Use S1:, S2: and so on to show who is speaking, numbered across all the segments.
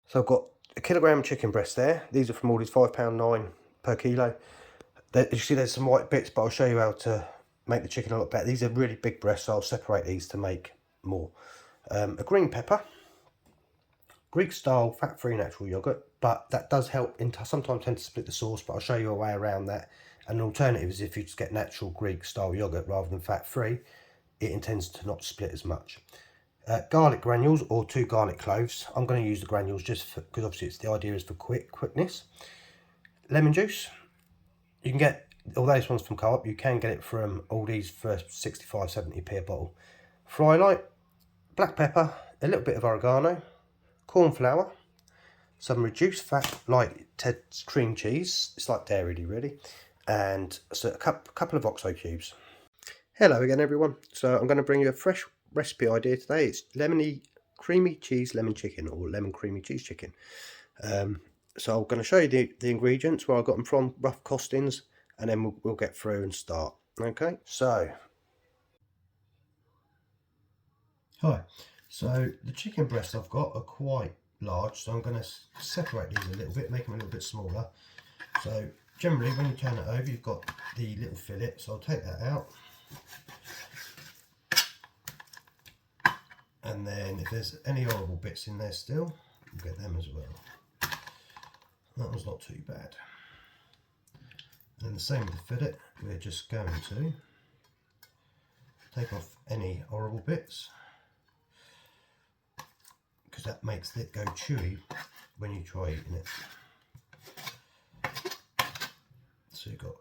S1: So I've got a kilogram chicken breast there. These are from Aldi's, £5.9 per kilo. You see there's some white bits, but I'll show you how to make the chicken a lot better. These are really big breasts, so I'll separate these to make more. A green pepper, Greek style fat-free natural yogurt, but that does help. Sometimes tend to split the sauce, but I'll show you a way around that. And an alternative is if you just get natural Greek style yogurt rather than fat-free, it intends to not split as much. Garlic granules or 2 garlic cloves. I'm going to use the granules just because obviously the idea is for quickness. Lemon juice. You can get, although this one's from Co-op, you can get it from Aldi's for 65-70p a bottle. Fry light, black pepper, a little bit of oregano, corn flour, some reduced fat like Ted's cream cheese, it's like dairy really, and so a couple of OXO cubes. Hello again everyone, so I'm going to bring you a fresh recipe idea today. It's lemony creamy cheese lemon chicken, or lemon creamy cheese chicken. So I'm going to show you the ingredients, where I got them from, rough costings, and then we'll get through and start. Okay, so hi. So the chicken breasts I've got are quite large, so I'm going to separate these a little bit, make them a little bit smaller. So generally when you turn it over, you've got the little fillet, so I'll take that out. And then if there's any horrible bits in there still, we'll get them as well. That one's not too bad. And the same with the fillet, we're just going to take off any horrible bits, because that makes it go chewy when you try eating it. So you've got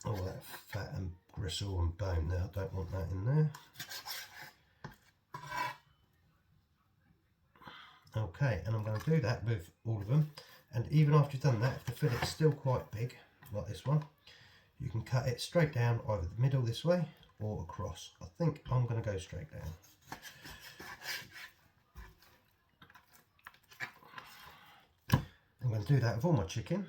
S1: all that fat and gristle and bone there, I don't want that in there. Okay, and I'm going to do that with all of them. And even after you've done that, if the fillet's still quite big, like this one, you can cut it straight down, either the middle this way or across. I think I'm going to go straight down. I'm going to do that with all my chicken.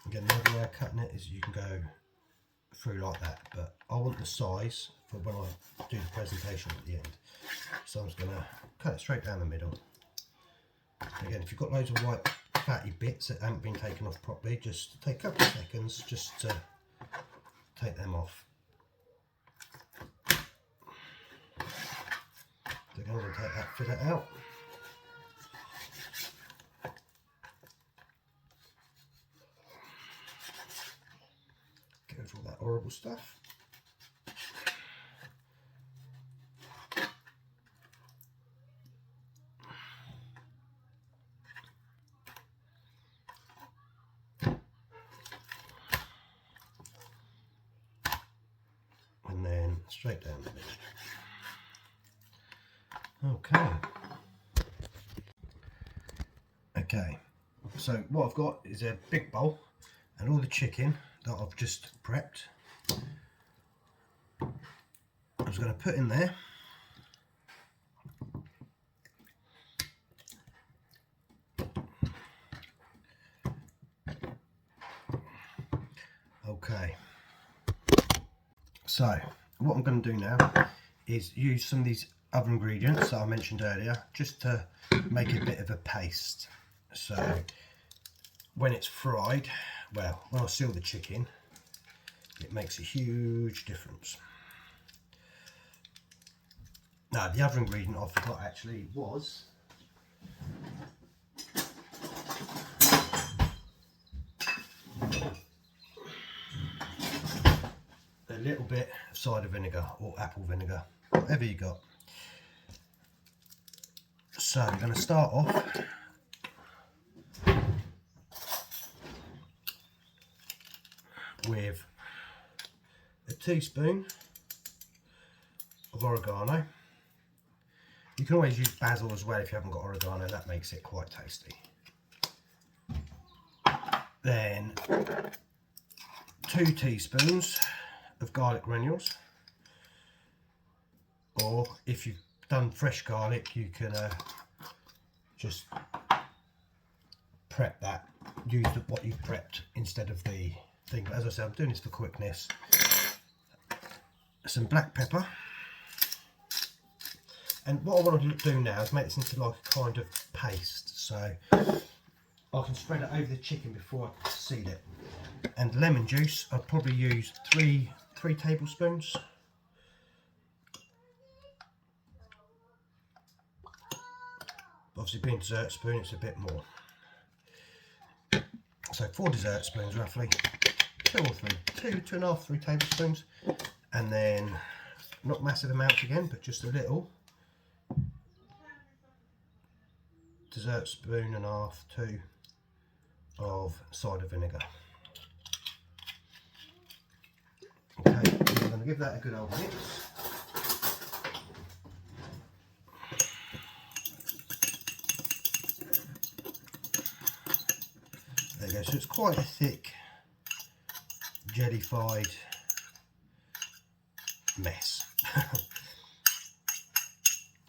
S1: Again, the other way of cutting it is you can go through like that, but I want the size for when I do the presentation at the end. So I'm just going to cut it straight down the middle. Again, if you've got loads of white fatty bits that haven't been taken off properly, just take a couple of seconds just to take them off. So again, I'm going to take that fillet out. Get rid of all that horrible stuff. And then straight down the middle. Okay, so what I've got is a big bowl and all the chicken that I've just prepped. I'm just going to put in there. Okay, so what I'm going to do now is use some of these other ingredients that I mentioned earlier, just to make a bit of a paste. So when it's fried, well, when I seal the chicken, it makes a huge difference. Now, the other ingredient I forgot actually was a little bit of cider vinegar or apple vinegar, whatever you got. So I'm going to start off with a teaspoon of oregano. You can always use basil as well if you haven't got oregano, that makes it quite tasty. Then 2 teaspoons of garlic granules, or if you've done fresh garlic you can just prep that, use what you've prepped instead of the thing. But as I said, I'm doing this for quickness. Some black pepper, and what I want to do now is make this into like a kind of paste, so I can spread it over the chicken before I seed it. And lemon juice, I'd probably use three tablespoons. Obviously being dessert spoon, it's a bit more. So 4 dessert spoons roughly, 2.5, 3 tablespoons, and then not massive amounts again, but just a little. Dessert spoon and a half, 2 of cider vinegar. Okay, I'm going to give that a good old mix. There you go, so it's quite a thick, jellified mess.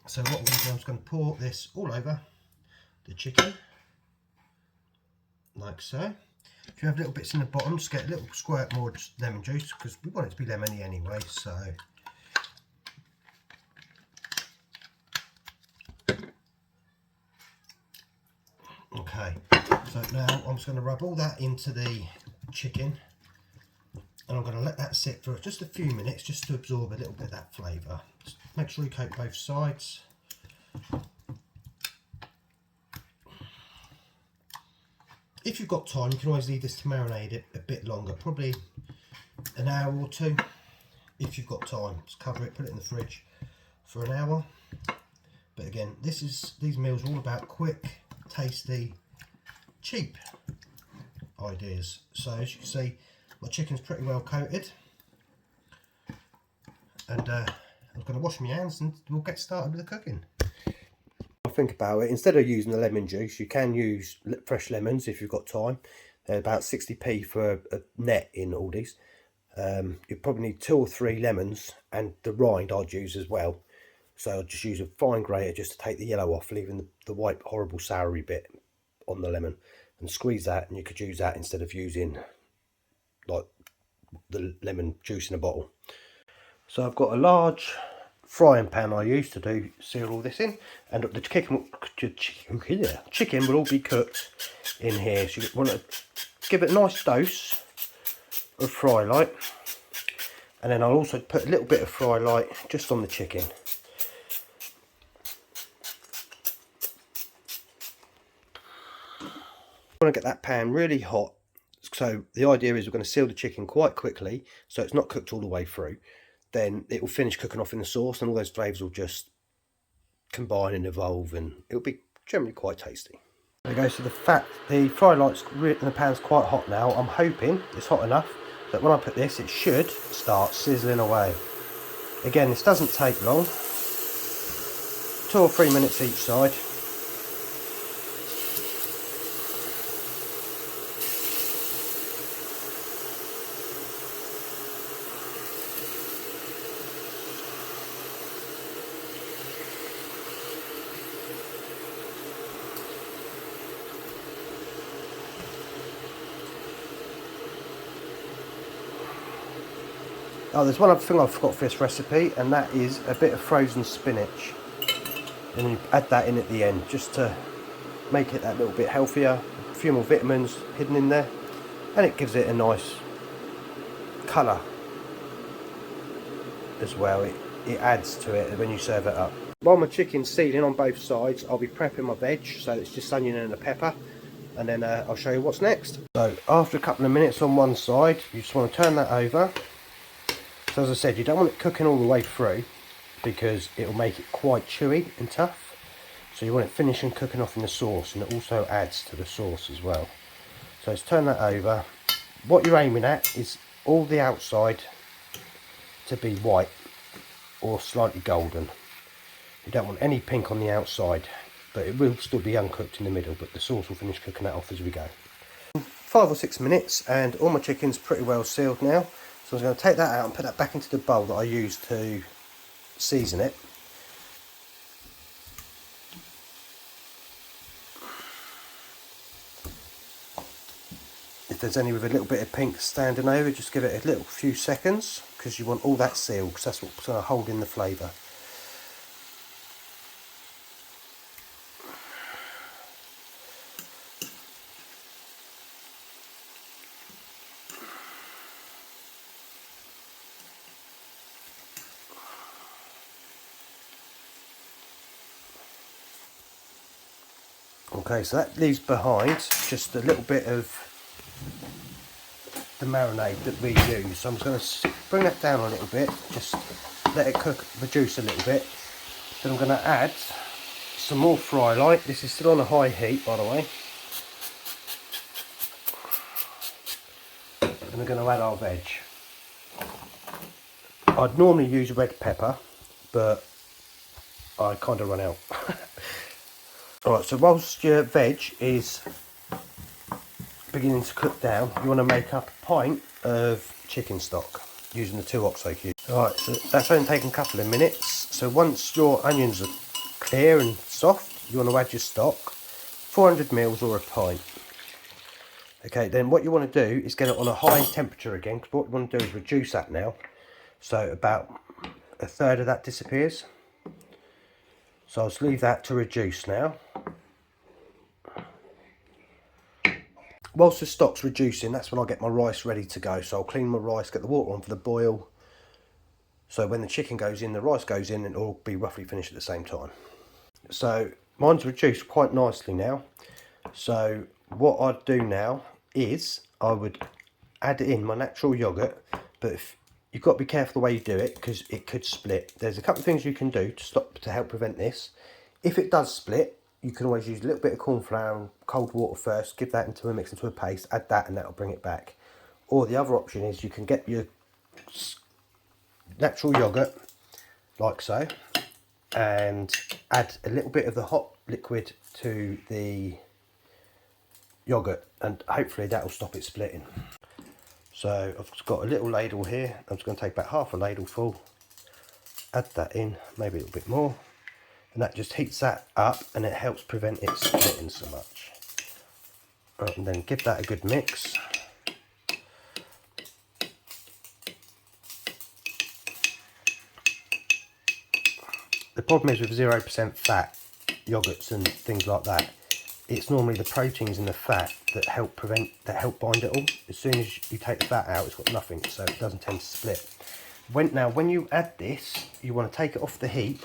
S1: So what I'm going to do, I'm just going to pour this all over the chicken, like so. If you have little bits in the bottom, just get a little squirt more lemon juice, because we want it to be lemony anyway, so. Okay, so now I'm just going to rub all that into the chicken, and I'm going to let that sit for just a few minutes just to absorb a little bit of that flavour. Just make sure you coat both sides. If you've got time, you can always leave this to marinate it a bit longer, probably an hour or 2. If you've got time, just cover it, put it in the fridge for an hour. But again, these meals are all about quick, tasty, cheap ideas. So as you can see, my chicken's pretty well coated, and I'm going to wash my hands and we'll get started with the cooking. Think about it, instead of using the lemon juice, you can use fresh lemons if you've got time. They're about 60p for a net in Aldi's. You probably need 2 or 3 lemons, and the rind I'd use as well. So I'll just use a fine grater just to take the yellow off, leaving the white horrible soury bit on the lemon, and squeeze that, and you could use that instead of using like the lemon juice in a bottle. So I've got a large frying pan I use to seal all this in, and the chicken will all be cooked in here. So you want to give it a nice dose of fry light, and then I'll also put a little bit of fry light just on the chicken. I want to get that pan really hot, so the idea is we're going to seal the chicken quite quickly so it's not cooked all the way through. Then it will finish cooking off in the sauce, and all those flavours will just combine and evolve, and it'll be generally quite tasty. There you go, so the fry light's in the pan's quite hot now. I'm hoping it's hot enough that when I put this, it should start sizzling away. Again, this doesn't take long, 2 or 3 minutes each side. Oh, there's one other thing I forgot for this recipe, and that is a bit of frozen spinach. And you add that in at the end, just to make it that little bit healthier. A few more vitamins hidden in there, and it gives it a nice colour as well. It adds to it when you serve it up. While my chicken's sealing on both sides, I'll be prepping my veg, so it's just onion and a pepper, and then I'll show you what's next. So after a couple of minutes on one side, you just want to turn that over. So as I said, you don't want it cooking all the way through, because it will make it quite chewy and tough. So you want it finishing cooking off in the sauce, and it also adds to the sauce as well. So let's turn that over. What you're aiming at is all the outside to be white or slightly golden. You don't want any pink on the outside, but it will still be uncooked in the middle, but the sauce will finish cooking that off as we go. 5 or 6 minutes and all my chicken's pretty well sealed now. So I'm going to take that out and put that back into the bowl that I used to season it. If there's any with a little bit of pink standing over, just give it a little few seconds, because you want all that sealed, because that's what's going to hold in the flavour. Okay, so that leaves behind just a little bit of the marinade that we use. So I'm going to bring that down a little bit, just let it cook, reduce a little bit. Then I'm going to add some more fry light. This is still on a high heat, by the way. And we're going to add our veg. I'd normally use red pepper, but I kind of run out. Alright, so whilst your veg is beginning to cook down, you want to make up a pint of chicken stock using the 2 oxo cubes. Alright, so that's only taken a couple of minutes. So once your onions are clear and soft, you want to add your stock, 400 ml or a pint. Okay, then what you want to do is get it on a high temperature again, because what you want to do is reduce that now. So about a third of that disappears. So I'll just leave that to reduce now. Whilst the stock's reducing, that's when I'll get my rice ready to go. So I'll clean my rice, get the water on for the boil. So when the chicken goes in, the rice goes in, and it'll all be roughly finished at the same time. So mine's reduced quite nicely now. So what I'd do now is I would add in my natural yoghurt, but if, you've got to be careful the way you do it, because it could split. There's a couple of things you can do to help prevent this. If it does split, you can always use a little bit of corn flour and cold water first, give that into a mix, into a paste, add that, and that'll bring it back. Or the other option is you can get your natural yoghurt, like so, and add a little bit of the hot liquid to the yoghurt, and hopefully that will stop it splitting. So I've got a little ladle here. I'm just going to take about half a ladle full, add that in, maybe a little bit more, and that just heats that up and it helps prevent it splitting so much. Right, and then give that a good mix. The problem is with 0% fat yogurts and things like that, it's normally the proteins in the fat that help bind it all. As soon as you take the fat out, it's got nothing, so it doesn't tend to split. When you add this, you want to take it off the heat.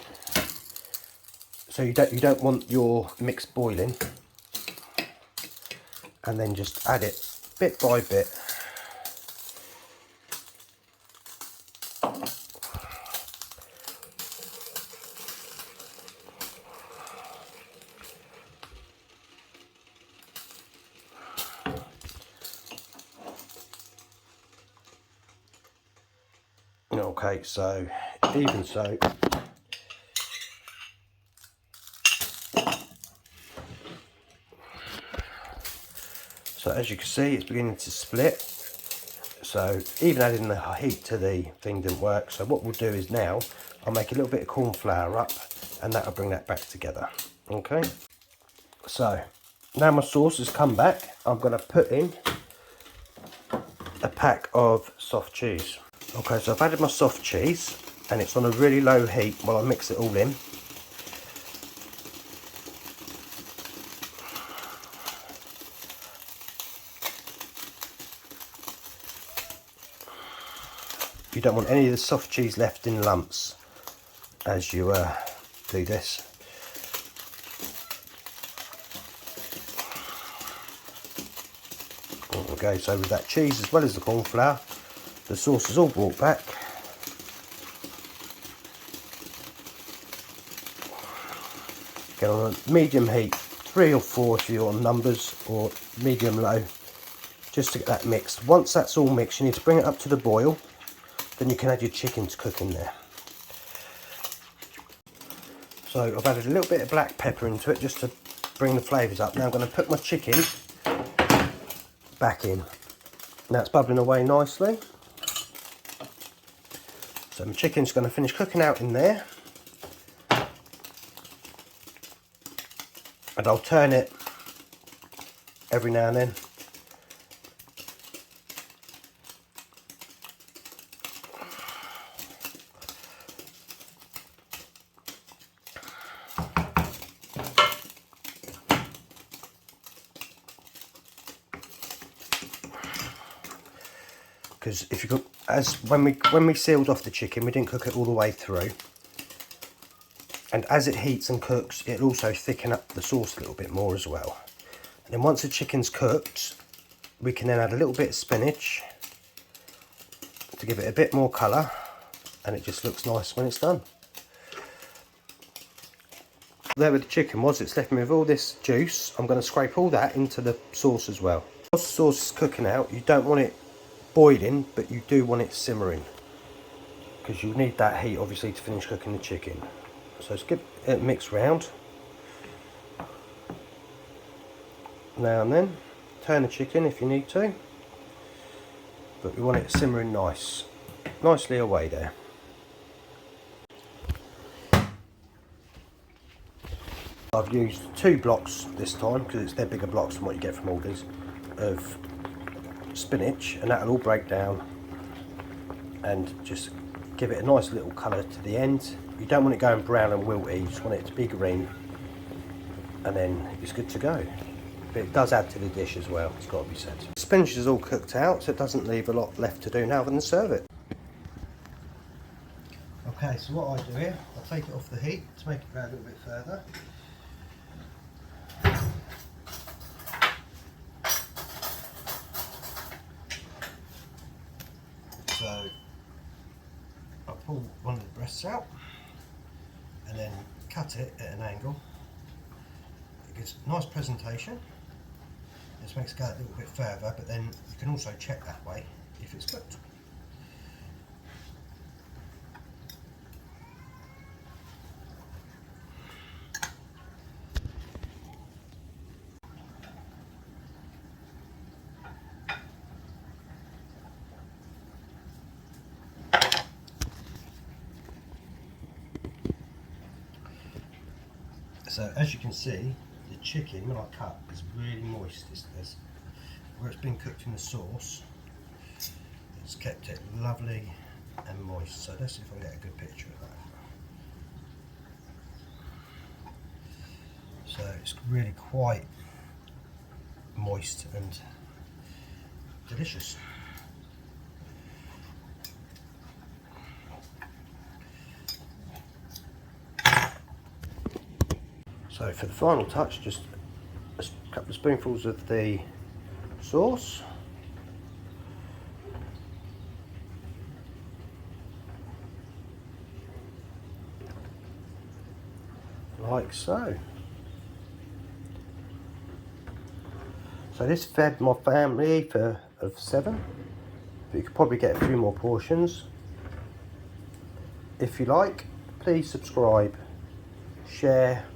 S1: So you don't want your mix boiling, and then just add it bit by bit. Okay, so even so. So as you can see, it's beginning to split. So even adding the heat to the thing didn't work. So what we'll do is now, I'll make a little bit of corn flour up, and that'll bring that back together. Okay. So now my sauce has come back, I'm going to put in a pack of soft cheese. Okay, so I've added my soft cheese, and it's on a really low heat while I mix it all in. You don't want any of the soft cheese left in lumps as you do this. Okay, so with that cheese as well as the corn flour, the sauce is all brought back. Get on a medium heat, 3 or 4 if you're on numbers, or medium low, just to get that mixed. Once that's all mixed, you need to bring it up to the boil. Then you can add your chicken to cook in there. So I've added a little bit of black pepper into it just to bring the flavours up. Now I'm going to put my chicken back in. Now it's bubbling away nicely. So my chicken's going to finish cooking out in there. And I'll turn it every now and then. Because if you cook, as when we sealed off the chicken, we didn't cook it all the way through. And as it heats and cooks, it'll also thicken up the sauce a little bit more as well. And then once the chicken's cooked, we can then add a little bit of spinach to give it a bit more colour, and it just looks nice when it's done. There where the chicken was, it's left me with all this juice. I'm going to scrape all that into the sauce as well. Whilst the sauce is cooking out, you don't want it boiling, but you do want it simmering, because you need that heat obviously to finish cooking the chicken. So just give it a mix round now and then. Turn the chicken if you need to, but we want it simmering nicely away there. I've used 2 blocks this time, because they're bigger blocks than what you get from Aldi's, of spinach, and that'll all break down and just give it a nice little colour to the end. You don't want it going brown and wilty, you just want it to be green, and then it's good to go. But it does add to the dish as well, it's got to be said. The spinach is all cooked out, so it doesn't leave a lot left to do now other than serve it. Okay, so what I do here, I'll take it off the heat to make it go a little bit further. So I'll pull one of the breasts out and then cut it at an angle. It gives a nice presentation. This makes it go a little bit further, but then you can also check that way if it's cooked. So as you can see, the chicken, when I cut, is really moist. Where it's been cooked in the sauce, it's kept it lovely and moist. So let's see if I can get a good picture of that. So it's really quite moist and delicious. So for the final touch, just a couple of spoonfuls of the sauce. Like so. So this fed my family of 7, but you could probably get a few more portions. If you like, please subscribe, share,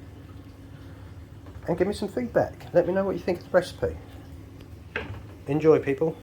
S1: and give me some feedback. Let me know what you think of the recipe. Enjoy, people.